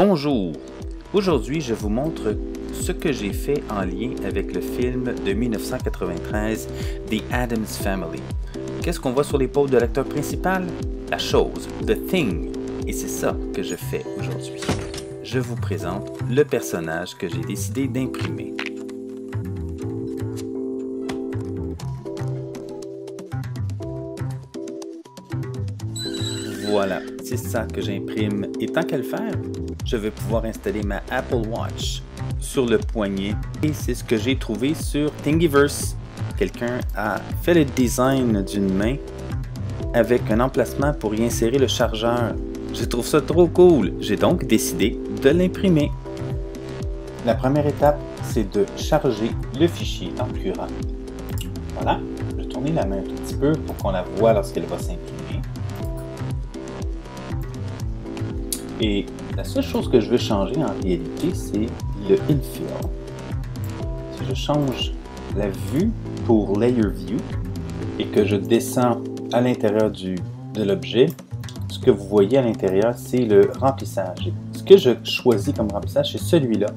Bonjour! Aujourd'hui, je vous montre ce que j'ai fait en lien avec le film de 1993, The Addams Family. Qu'est-ce qu'on voit sur l'épaule de l'acteur principal? La chose, The Thing. Et c'est ça que je fais aujourd'hui. Je vous présente le personnage que j'ai décidé d'imprimer. Voilà, c'est ça que j'imprime. Et tant qu'à le faire, je vais pouvoir installer ma Apple Watch sur le poignet. Et c'est ce que j'ai trouvé sur Thingiverse. Quelqu'un a fait le design d'une main avec un emplacement pour y insérer le chargeur. Je trouve ça trop cool. J'ai donc décidé de l'imprimer. La première étape, c'est de charger le fichier en Cura. Voilà, je vais tourner la main un tout petit peu pour qu'on la voie lorsqu'elle va s'imprimer. Et la seule chose que je veux changer en réalité, c'est le infill. Si je change la vue pour Layer View et que je descends à l'intérieur de l'objet, ce que vous voyez à l'intérieur, c'est le remplissage. Et ce que je choisis comme remplissage, c'est celui-là.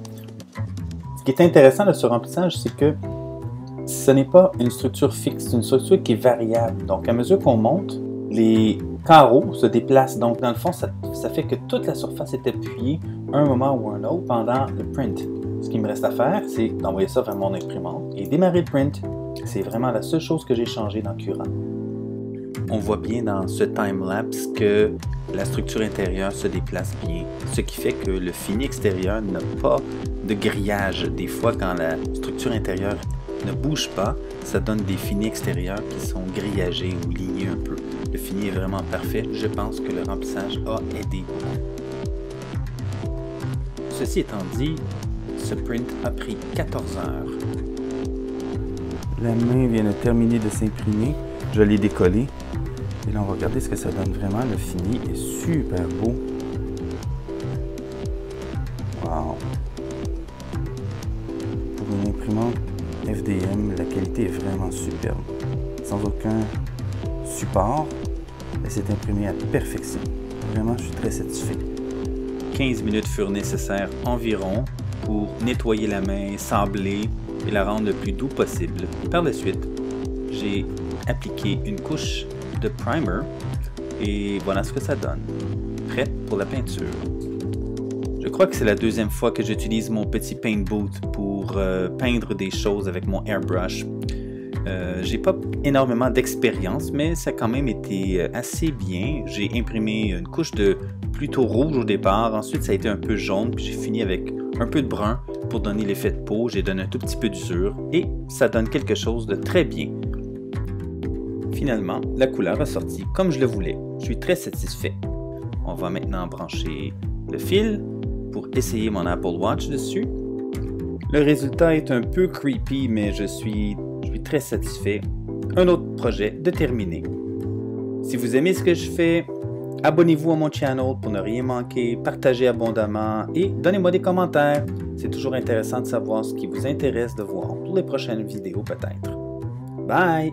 Ce qui est intéressant de ce remplissage, c'est que ce n'est pas une structure fixe, c'est une structure qui est variable. Donc, à mesure qu'on monte, les carreaux se déplacent. Donc, dans le fond, ça fait que toute la surface est appuyée à un moment ou un autre pendant le print. Ce qu'il me reste à faire, c'est d'envoyer ça vers mon imprimante et démarrer le print. C'est vraiment la seule chose que j'ai changée dans Cura. On voit bien dans ce time-lapse que la structure intérieure se déplace bien, ce qui fait que le fini extérieur n'a pas de grillage. Des fois, quand la structure intérieure ne bouge pas, ça donne des finis extérieurs qui sont grillagés ou lignés un peu. Le fini est vraiment parfait. Je pense que le remplissage a aidé beaucoup. Ceci étant dit, ce print a pris 14 heures. La main vient de terminer de s'imprimer. Je l'ai décollé. Et là, on va regarder ce que ça donne vraiment. Le fini est super beau. Wow! Pour une imprimante FDM, la qualité est vraiment superbe. Sans aucun support, elle s'est imprimée à perfection. Vraiment, je suis très satisfait. 15 minutes furent nécessaires environ pour nettoyer la main, sabler et la rendre le plus doux possible. Par la suite, j'ai appliqué une couche de primer et voilà ce que ça donne. Prêt pour la peinture. Je crois que c'est la deuxième fois que j'utilise mon petit paint boot pour peindre des choses avec mon airbrush. J'ai pas énormément d'expérience, mais ça a quand même été assez bien. J'ai imprimé une couche de plutôt rouge au départ, ensuite ça a été un peu jaune, puis j'ai fini avec un peu de brun pour donner l'effet de peau. J'ai donné un tout petit peu d'usure et ça donne quelque chose de très bien. Finalement, la couleur a sorti comme je le voulais. Je suis très satisfait. On va maintenant brancher le fil pour essayer mon Apple Watch dessus. Le résultat est un peu creepy, mais je suis très satisfait. Un autre projet de terminé. Si vous aimez ce que je fais, abonnez-vous à mon channel pour ne rien manquer, partagez abondamment et donnez-moi des commentaires. C'est toujours intéressant de savoir ce qui vous intéresse de voir pour les prochaines vidéos peut-être. Bye!